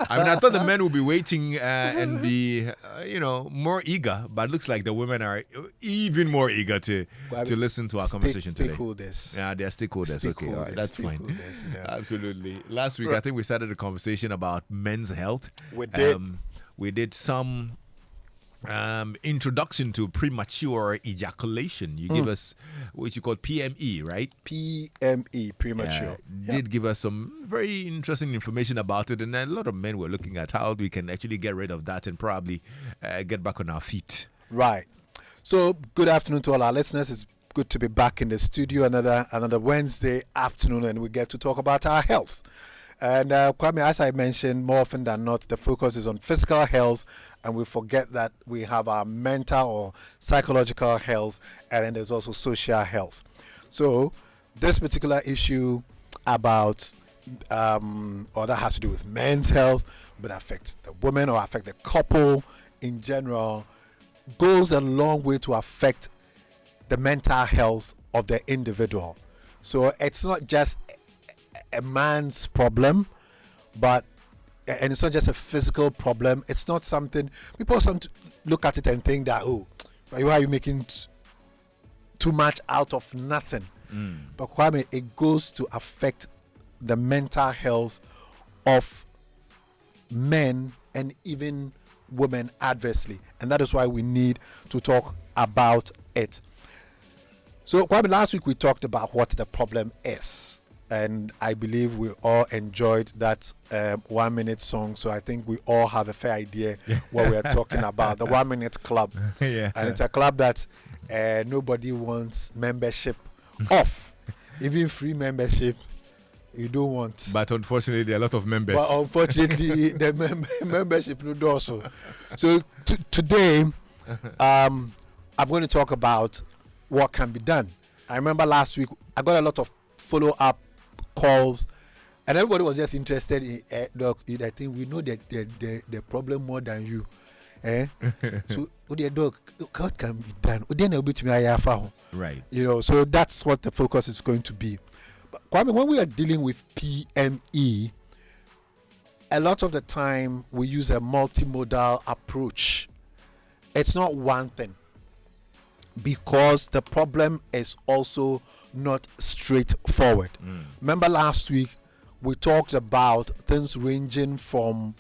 I mean, I thought the men would be waiting and be, more eager, but it looks like the women are even more eager to listen to our conversation today. Stakeholders. Yeah, they're stakeholders. Okay, all right, that's fine. You know. Absolutely. Last week, I think we started a conversation about men's health. We did. We did some introduction to premature ejaculation. You give us what you call PME, right? PME, premature. Did give us some very interesting information about it, and a lot of men were looking at how we can actually get rid of that and probably get back on our feet. Right. So, good afternoon to all our listeners. It's good to be back in the studio another Wednesday afternoon, and we get to talk about our health. And Kwame, as I mentioned, more often than not, the focus is on physical health, and we forget that we have our mental or psychological health, and then there's also social health. So this particular issue about, or that has to do with men's health, but affects the women or affect the couple in general, goes a long way to affect the mental health of the individual. So it's not just a man's problem, and it's not just a physical problem. It's not something people sometimes look at it and think that, why are you making too much out of nothing? But Kwame, it goes to affect the mental health of men and even women adversely, and that is why we need to talk about it. So Kwame, last week we talked about what the problem is. And I believe we all enjoyed that 1 minute song. So I think we all have a fair idea what we are talking about. The 1 minute club. Yeah. And it's a club that nobody wants membership off. Even free membership, you don't want. But unfortunately, there are a lot of members. But unfortunately, the membership no do so. So today, I'm going to talk about what can be done. I remember last week, I got a lot of follow-up calls, and everybody was just interested in doc. I think we know that the problem more than you. So, doc, what can be done? Right. So that's what the focus is going to be. But Kwame, when we are dealing with PME, a lot of the time we use a multimodal approach. It's not one thing, because the problem is also not straightforward. Remember last week we talked about things ranging from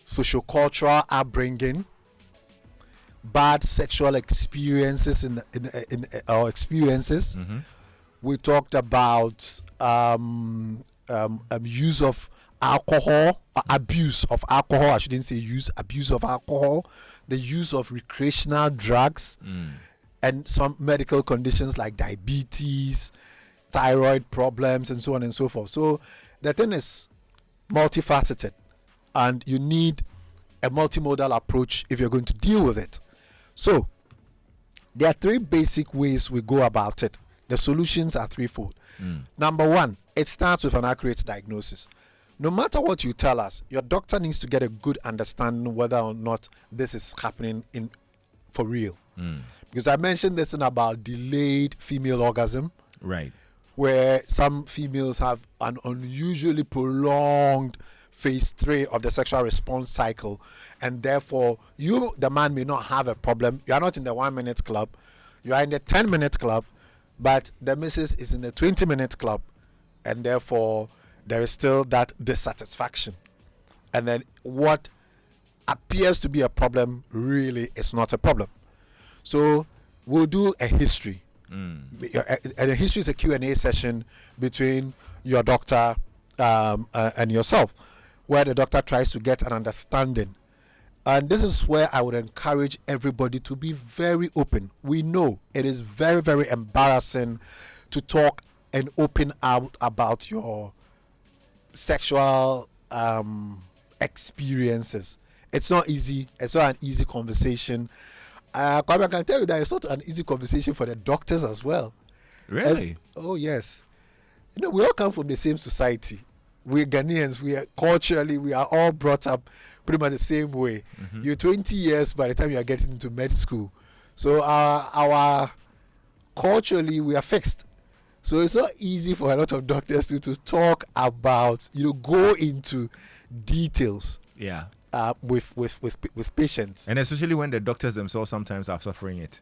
sociocultural upbringing, bad sexual experiences in our experiences. We talked about use of alcohol, abuse of alcohol. I shouldn't say use, abuse of alcohol, the use of recreational drugs. And some medical conditions like diabetes, thyroid problems, and so on and so forth. So the thing is multifaceted, and you need a multimodal approach if you're going to deal with it. So there are three basic ways we go about it. The solutions are threefold. Number one, it starts with an accurate diagnosis. No matter what you tell us, your doctor needs to get a good understanding whether or not this is happening for real. Because I mentioned this in about delayed female orgasm, right, where some females have an unusually prolonged phase 3 of the sexual response cycle, and therefore you, the man, may not have a problem. You are not in the 1 minute club, you are in the 10 minute club, but the missus is in the 20 minute club, and therefore there is still that dissatisfaction. And then what appears to be a problem really is not a problem. So we'll do a history. And a history is a Q&A session between your doctor and yourself, where the doctor tries to get an understanding. And this is where I would encourage everybody to be very open. We know it is very, very embarrassing to talk and open out about your sexual experiences. It's not easy. It's not an easy conversation. I can tell you that it's not an easy conversation for the doctors as well. Really? Oh yes. We all come from the same society. We're Ghanaians. We are culturally, we are all brought up pretty much the same way. You're 20 years by the time you are getting into med school. So our culturally we are fixed. So it's not easy for a lot of doctors to talk about, go into details. Yeah. With patients. And especially when the doctors themselves sometimes are suffering it.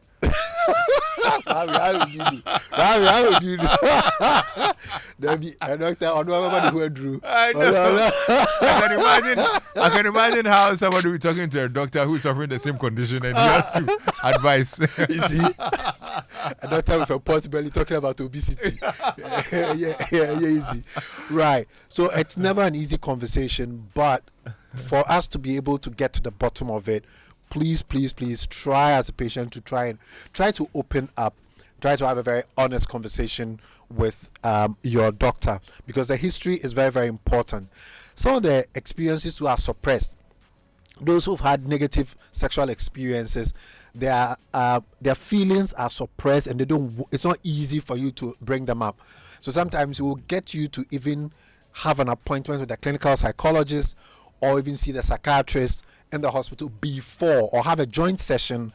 How would you do? How would you do? There be a doctor on nobody who drew. I know. I can imagine how somebody will be talking to a doctor who's suffering the same condition and he has to advise. You see, a doctor with a pot belly talking about obesity. yeah, easy. Right. So it's never an easy conversation, but for us to be able to get to the bottom of it, please try as a patient to try to open up, try to have a very honest conversation with your doctor, because the history is very, very important. Some of the experiences who are suppressed, those who've had negative sexual experiences, their feelings are suppressed and it's not easy for you to bring them up. So sometimes it will get you to even have an appointment with a clinical psychologist or even see the psychiatrist in the hospital before, or have a joint session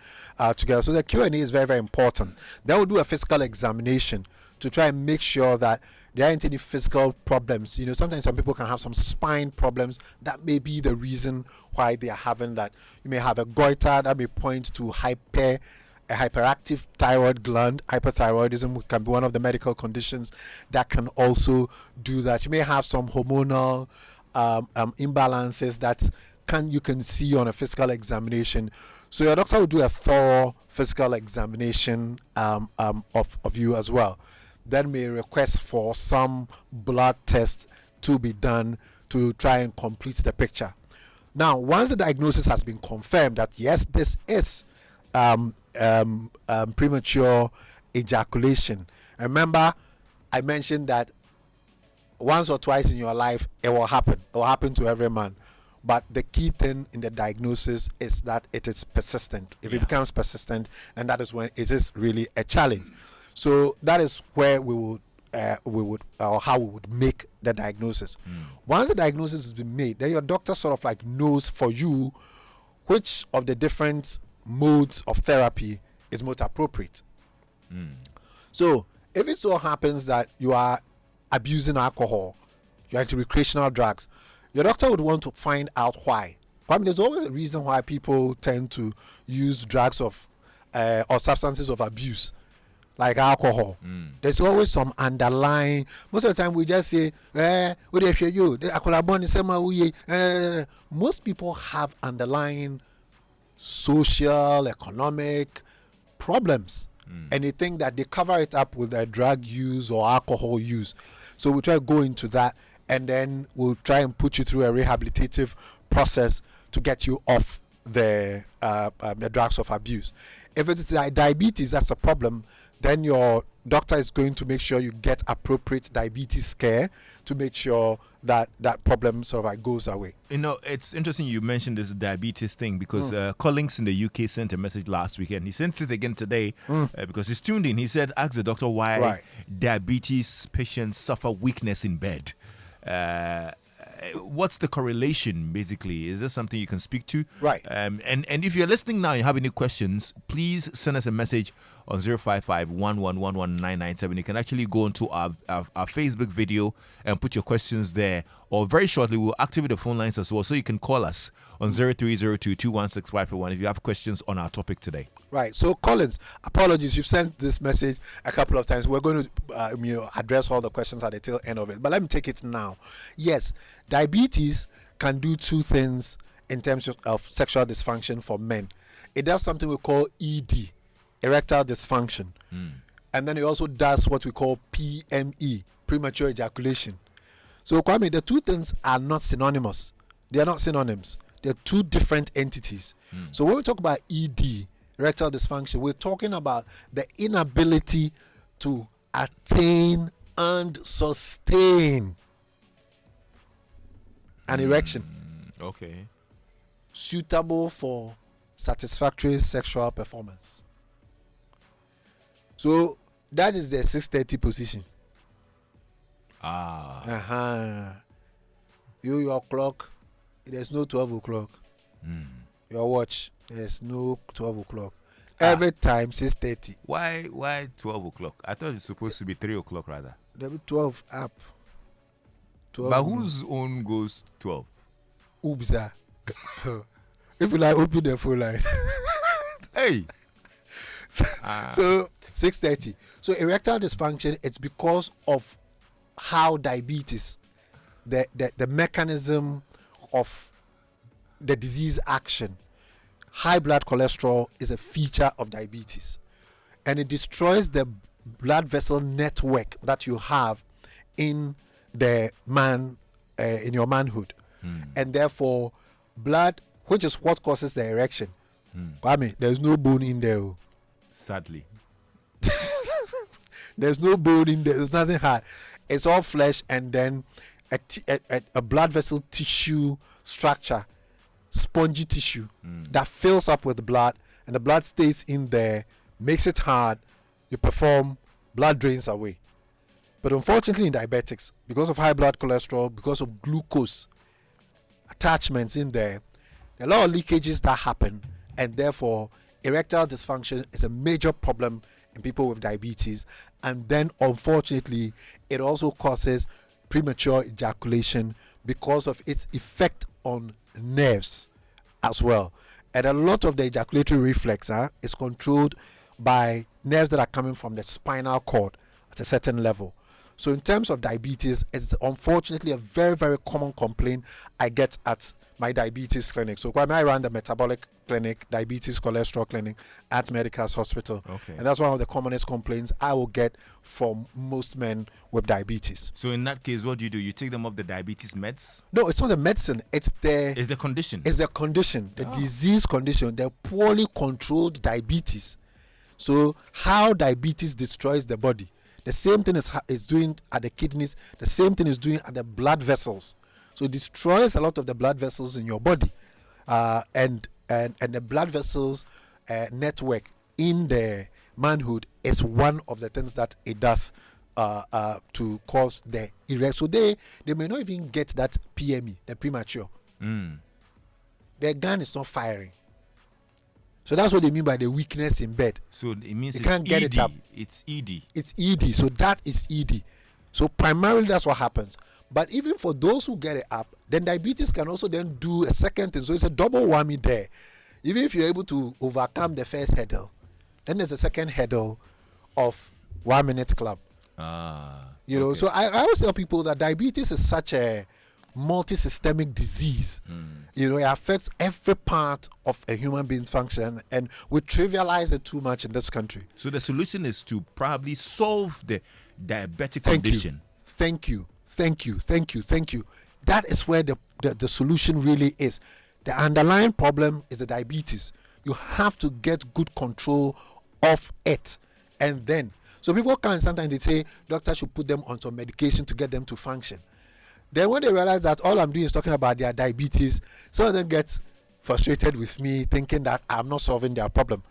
together. So the Q&A is very, very important. They will do a physical examination to try and make sure that there aren't any physical problems. Sometimes some people can have some spine problems. That may be the reason why they are having that. You may have a goiter that may point to a hyperactive thyroid gland. Hyperthyroidism can be one of the medical conditions that can also do that. You may have some hormonal imbalances that you can see on a physical examination. So your doctor will do a thorough physical examination of you as well. Then may request for some blood tests to be done to try and complete the picture. Now, once the diagnosis has been confirmed that yes, this is premature ejaculation. Remember, I mentioned that once or twice in your life it will happen. It will happen to every man. But the key thing in the diagnosis is that it is persistent. If it becomes persistent, then that is when it is really a challenge. So that is where how we would make the diagnosis. Once the diagnosis has been made, then your doctor sort of like knows for you which of the different modes of therapy is most appropriate. So if it so happens that you are abusing alcohol, you're into recreational drugs, your doctor would want to find out why. I mean, there's always a reason why people tend to use drugs or substances of abuse, like alcohol. There's always some underlying. Most of the time, we just say, "What do you do?" Most people have underlying social, economic problems, and they think that they cover it up with their drug use or alcohol use. So we try to go into that, and then we'll try and put you through a rehabilitative process to get you off the drugs of abuse. If it's diabetes, that's a problem, then your doctor is going to make sure you get appropriate diabetes care to make sure that that problem sort of like goes away. It's interesting you mentioned this diabetes thing because Collins in the UK sent a message last weekend. He sent it again today because he's tuned in. He said, ask the doctor why diabetes patients suffer weakness in bed. What's the correlation, basically? Is there something you can speak to? Right. And if you're listening now and you have any questions, please send us a message on 055-1111-997. You can actually go onto our Facebook video and put your questions there. Or very shortly, we'll activate the phone lines as well, so you can call us on 0302-216-541 if you have questions on our topic today. Right. So, Collins, apologies. You've sent this message a couple of times. We're going to address all the questions at the tail end of it. But let me take it now. Yes, diabetes can do two things in terms of sexual dysfunction for men. It does something we call ED, erectile dysfunction. And then it also does what we call PME, premature ejaculation. So, Kwame, the two things are not synonymous. They are not synonyms. They're two different entities. So when we talk about ED, erectile dysfunction, we're talking about the inability to attain and sustain an erection. Okay. Suitable for satisfactory sexual performance. So that is the 6:30 position. Your clock, there's no 12 o'clock. Your watch, there's no 12 o'clock. Every time 6:30. Why 12 o'clock? I thought it's supposed to be 3 o'clock rather. There be 12 up. 12 but whose own goes 12? Oobza. If you like, open the phone line. Hey. So 6:30. So erectile dysfunction, it's because of how diabetes, the mechanism of the disease action. High blood cholesterol is a feature of diabetes, and it destroys the blood vessel network that you have in the man, in your manhood, and therefore blood, which is what causes the erection. I mean, there's no bone in there. Sadly. There's no bone in there. There's nothing hard. It's all flesh, and then a blood vessel tissue structure, spongy tissue that fills up with blood, and the blood stays in there, makes it hard. You perform, blood drains away. But unfortunately, in diabetics, because of high blood cholesterol, because of glucose attachments in there, there are a lot of leakages that happen, and therefore erectile dysfunction is a major problem in people with diabetes. And then unfortunately, it also causes premature ejaculation because of its effect on nerves as well. And a lot of the ejaculatory reflex is controlled by nerves that are coming from the spinal cord at a certain level. So in terms of diabetes, it's unfortunately a very, very common complaint I get at my diabetes clinic. So I run the metabolic clinic, diabetes cholesterol clinic at Medical's Hospital. Okay. And that's one of the commonest complaints I will get from most men with diabetes. So in that case, what do? You take them off the diabetes meds? No, it's not the medicine. It's the condition. It's the condition, the disease condition, the poorly controlled diabetes. So how diabetes destroys the body. The same thing is doing at the kidneys. The same thing is doing at the blood vessels. So it destroys a lot of the blood vessels in your body, and the blood vessels network in the manhood is one of the things that it does to cause the erection. So they may not even get that PME, the premature. Their gun is not firing. So that's what they mean by the weakness in bed. So it means you can't get it up. It's ED. It's ED. So that is ED. So primarily that's what happens. But even for those who get it up, then diabetes can also then do a second thing. So it's a double whammy there. Even if you're able to overcome the first hurdle, then there's a second hurdle of 1 minute club. You know, so I always tell people that diabetes is such a multi-systemic disease. You know, it affects every part of a human being's function, and we trivialize it too much in this country. So the solution is to probably solve the diabetic condition. Thank you. That is where the solution really is. The underlying problem is the diabetes. You have to get good control of it. And then, so people can sometimes they say, doctor should put them on some medication to get them to function. Then when they realize that all I'm doing is talking about their diabetes, some of them get frustrated with me, thinking that I'm not solving their problem.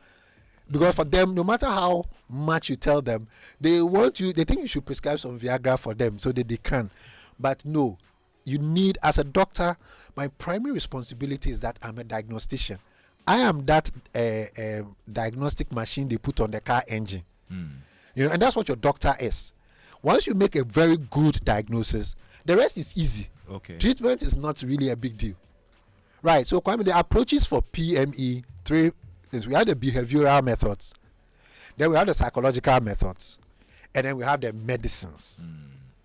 Because for them, no matter how much you tell them, they think you should prescribe some Viagra for them so that they can. But no, you need, as a doctor, my primary responsibility is that I'm a diagnostician. I am that diagnostic machine they put on the car engine. You know, and that's what your doctor is. Once you make a very good diagnosis, the rest is easy. Okay. Treatment is not really a big deal. Right. So, Kwame, the approaches for PME, 3 things. We have the behavioral methods, then we have the psychological methods, and then we have the medicines.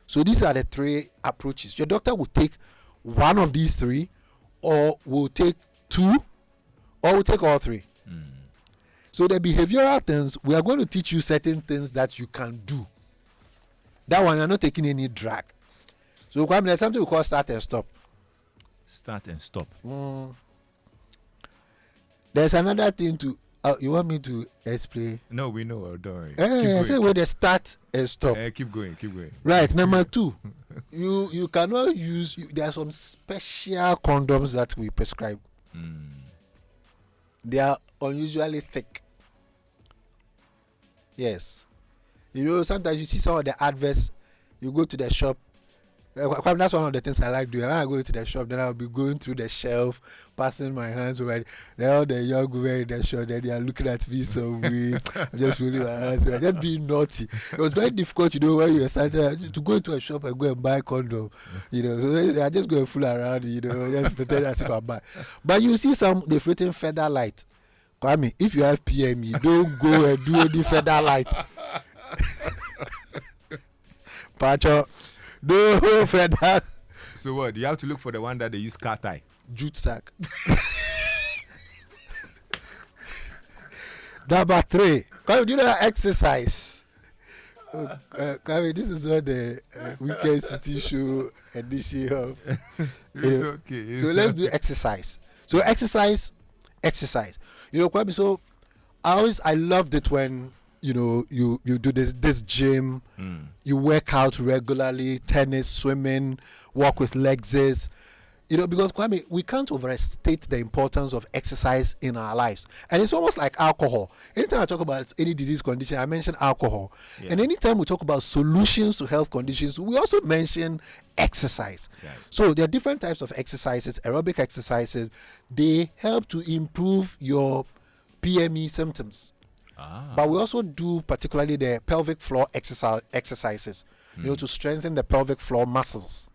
So these are the 3 approaches. Your doctor will take one of these 3, or will take 2, or will take all 3. So the behavioral things, we are going to teach you certain things that you can do. That one, you're not taking any drug. So there's something we call start and stop. Start and stop. There's another thing to. You want me to explain? No, we know. Don't worry. I say where they start and stop. Keep going. Right. Number 2, you cannot use. There are some special condoms that we prescribe. They are unusually thick. Yes. You know, sometimes you see some of the adverts. You go to the shop, That's one of the things I like doing. When I go to the shop, then I'll be going through the shelf, passing my hands over. Then all the young women in the shop, then they are looking at me some way. I'm just rolling my hands. I'm just being naughty. It was very difficult, when you started to go into a shop and go and buy a condom. So I just go and fool around, just pretend as if I buy. But you see they've written feather light. Kwame, if you have PME, don't go and do any feather light. Pacho. No, feather. So what? You have to look for the one that they use car tie. Jute sack. Number 3. Come, do you know exercise? Come, this is not the Weekend City Show edition of. It's okay. So let's do exercise. So exercise. Kwame, so I loved it when you do this gym, you work out regularly, tennis, swimming, walk with legs, because Kwame, we can't overstate the importance of exercise in our lives. And it's almost like alcohol. Anytime I talk about any disease condition, I mention alcohol. Yeah. And anytime we talk about solutions to health conditions, we also mention exercise. Yeah. So there are different types of exercises, aerobic exercises. They help to improve your PME symptoms. But we also do particularly the pelvic floor exercises, to strengthen the pelvic floor muscles.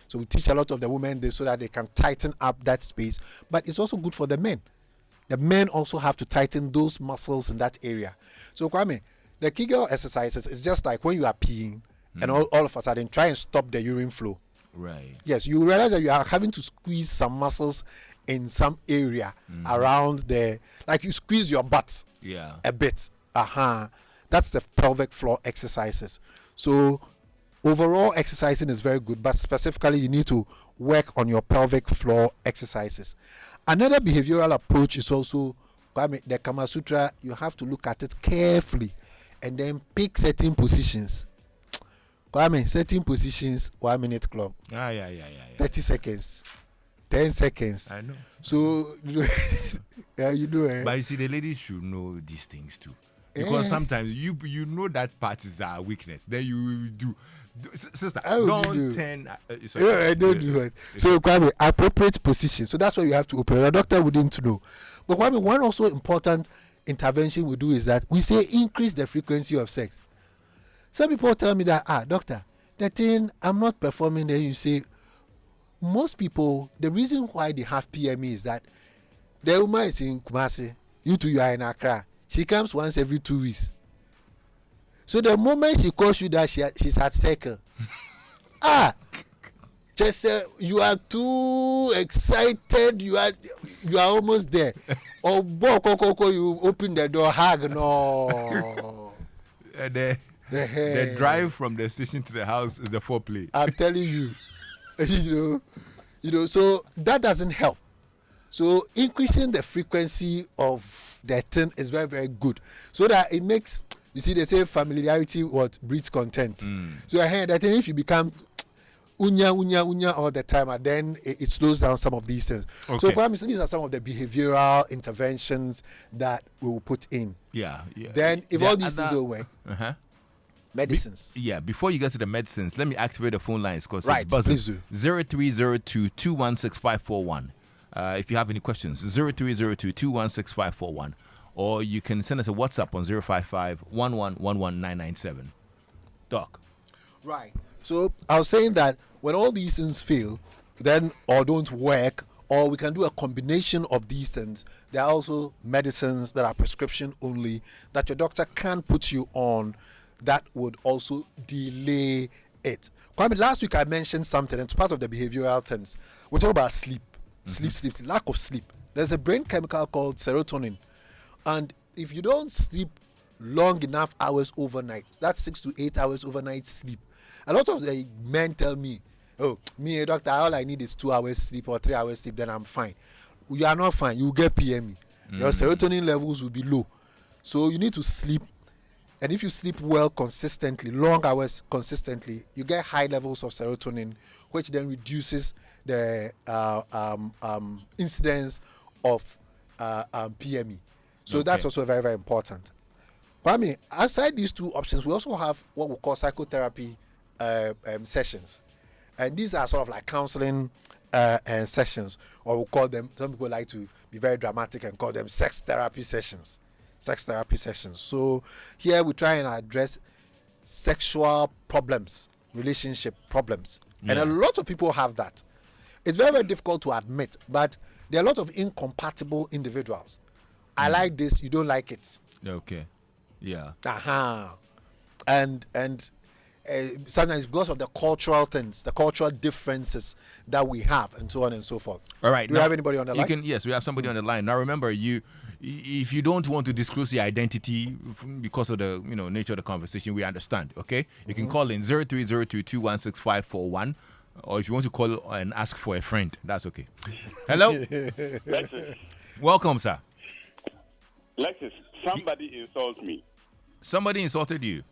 So we teach a lot of the women so that they can tighten up that space. But it's also good for the men. The men also have to tighten those muscles in that area. So Kwame, the Kegel exercises is just like when you are peeing and all of a sudden try and stop the urine flow. Right. Yes, you realize that you are having to squeeze some muscles in some area around like you squeeze your butt a bit. That's the pelvic floor exercises. So overall exercising is very good, but specifically you need to work on your pelvic floor exercises. Another behavioral approach is also the Kama Sutra. You have to look at it carefully and then pick certain positions. Certain positions, 1 minute club. 30 seconds. 10 seconds. I know. So, But you see, the ladies should know these things too. Because sometimes you know that part is our weakness. Then you do. Sister, don't turn. I don't do it. So, Kwame, appropriate position. So that's why you have to open. Your doctor wouldn't know. But Kwame, one also important intervention we do is that we say increase the frequency of sex. Some people tell me that, doctor, the thing I'm not performing. Then you say, most people, the reason why they have PME is that the woman is in Kumasi, you are in Accra. She comes once every 2 weeks. So the moment she calls you that she's at circle, just you are too excited. You are almost there. Or you open the door, hug. No. The drive from the station to the house is the foreplay. I'm telling you, So that doesn't help. So increasing the frequency of the thing is very, very good. So that it makes, you see, they say familiarity breeds content. So I heard that if you become unya all the time, and then it slows down some of these things. Okay. So Kwame, these are some of the behavioral interventions that we will put in. Yeah. Then if all these things go away, medicines. Before you get to the medicines, let me activate the phone lines because it's buzzing. Please do. 0302-216-541. If you have any questions, 0302-216-541. Or you can send us a WhatsApp on 055-1111-997. Doc. Right. So I was saying that when all these things fail, or don't work, or we can do a combination of these things, there are also medicines that are prescription only that your doctor can put you on that would also delay it. Kwame, last week I mentioned something, and it's part of the behavioral things. We talk about sleep, lack of sleep. There's a brain chemical called serotonin, and if you don't sleep long enough hours overnight, that's 6 to 8 hours overnight sleep. A lot of the men tell me, me, doctor, all I need is 2 hours sleep or 3 hours sleep, then I'm fine. You are not fine. You will get PME. Your serotonin levels will be low. So you need to sleep. And if you sleep well consistently, long hours consistently, you get high levels of serotonin, which then reduces the incidence of PME. So that's also very, very important. Kwame, aside these two options, we also have what we call psychotherapy sessions. And these are sort of like counseling sessions, or we'll call them, some people like to be very dramatic and call them sex therapy sessions. So here we try and address sexual problems, relationship problems. And a lot of people have that. It's very, very difficult to admit, but there are a lot of incompatible individuals. I like this, you don't like it. Okay. Yeah. And sometimes because of the cultural things, the cultural differences that we have, and so on and so forth. All right. Do you have anybody on the line? Yes, we have somebody on the line. Now remember, if you don't want to disclose your identity because of the nature of the conversation, we understand. Okay, you can call in 0302216541, or if you want to call and ask for a friend, that's okay. Hello. Lexus. Welcome, sir. Lexus, somebody insulted me. Somebody insulted you.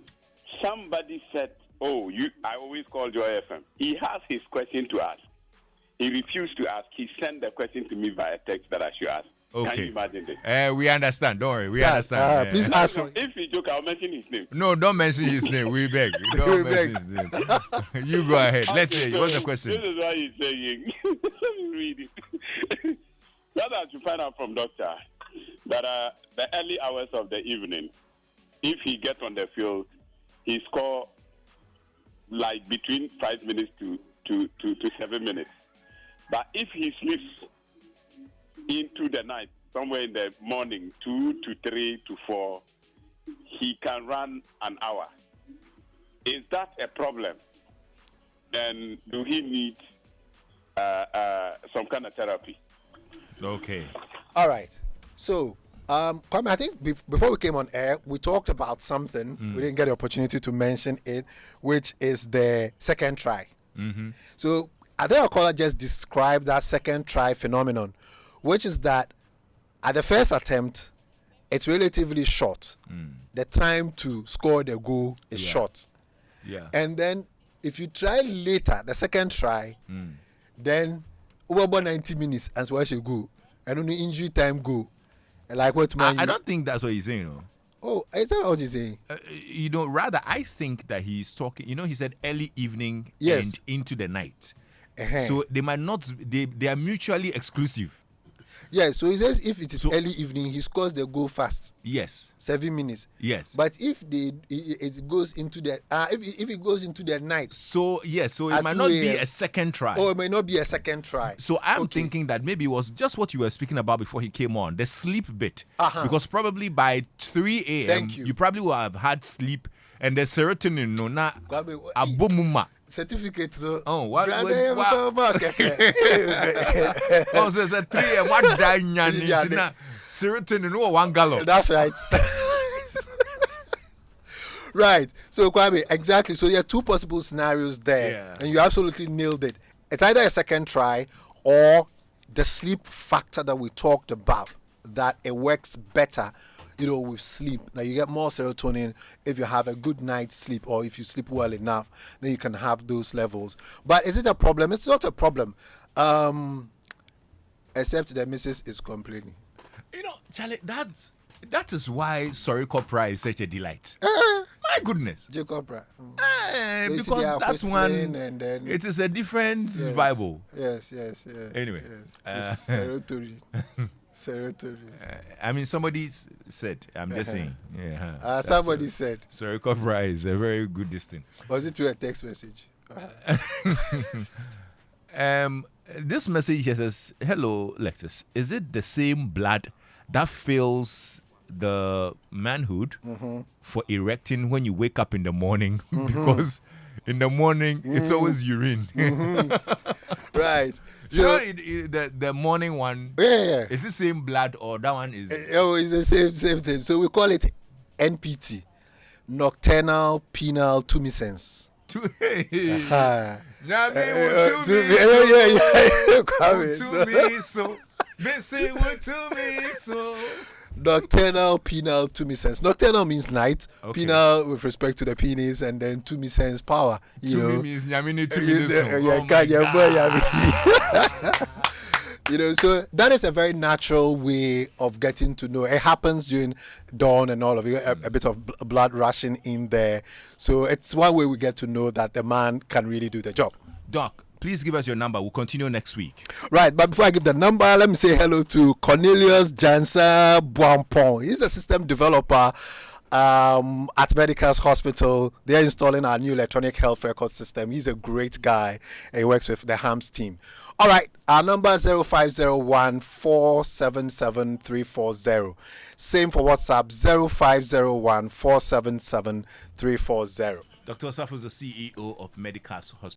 Somebody said, I always call Joy FM. He has his question to ask. He refused to ask. He sent the question to me via text that I should ask. Okay. Can you imagine this? We understand. Don't worry. We understand. Please ask for. If he joke, I'll mention his name. No, don't mention his name. We beg. Don't mention his name. You go ahead. Let's hear. What's the question? This is what he's saying. Let me read it. That I should find out from doctor that the early hours of the evening, if he gets on the field, he score like between 5 minutes to 7 minutes. But if he sleeps into the night, somewhere in the morning, 2 to 3 to 4, he can run an hour. Is that a problem? And do he need some kind of therapy? Okay. All right. So, Kwame, I think before we came on air, we talked about something. We didn't get the opportunity to mention it, which is the second try. So, I think our caller just described that second try phenomenon, which is that at the first attempt, it's relatively short. The time to score the goal is short. Yeah. And then if you try later, the second try, then over about 90 minutes, and so I should go. And only injury time go. Like what I don't think that's what he's saying, no. Oh, is that what he's saying? Rather, I think that he's talking, he said early evening and into the night. So they might not, they are mutually exclusive. Yeah, so he says if it is early evening, he scores the goal fast. Yes. 7 minutes. Yes. But if it goes into the if it goes into the night. So yes, so it might not be a second try. Oh, it might not be a second try. So I'm thinking that maybe it was just what you were speaking about before he came on, the sleep bit. Because probably by 3 a.m. you probably will have had sleep and the serotonin abomuma. Certificate. Oh, what? Oh, so it's a 3 a.m. What serotonin? No, 1 gallon. That's right. Right. So, Kwame, exactly. So, there are two possible scenarios there, and you absolutely nailed it. It's either a second try or the sleep factor that we talked about, that it works better with sleep. Now you get more serotonin if you have a good night's sleep, or if you sleep well enough, then you can have those levels. But is it a problem? It's not a problem, except the missus is complaining. Charlie, that is why Sorry Copra is such a delight. My goodness, Copra. Because that's one, and then it is a different vibe. Yes. Anyway, serotonin. I mean, somebody said, I'm just saying. Somebody said. Sorry, Copra is a very good distance. Was it through a text message? This message here says, hello, Lexus. Is it the same blood that fills the manhood for erecting when you wake up in the morning? Because in the morning, it's always urine. Right. So the morning one, is the same blood, or that one is? It's the same thing. So we call it NPT, nocturnal penile tumescence. Nocturnal penile tumescence. Nocturnal means night. Okay. Penile with respect to the penis, and then tumescence power. Means so that is a very natural way of getting to know. It happens during dawn and all of it. A bit of blood rushing in there. So it's one way we get to know that the man can really do the job. Doc, please give us your number. We'll continue next week. Right, but before I give the number, let me say hello to Cornelius Jansa Buampong. He's a system developer at Medical's Hospital. They're installing our new electronic health record system. He's a great guy. He works with the HAMS team. All right, our number is 0501 477 340. Same for WhatsApp, 0501 477 340. Dr. Safo is the CEO of Medical's Hospital.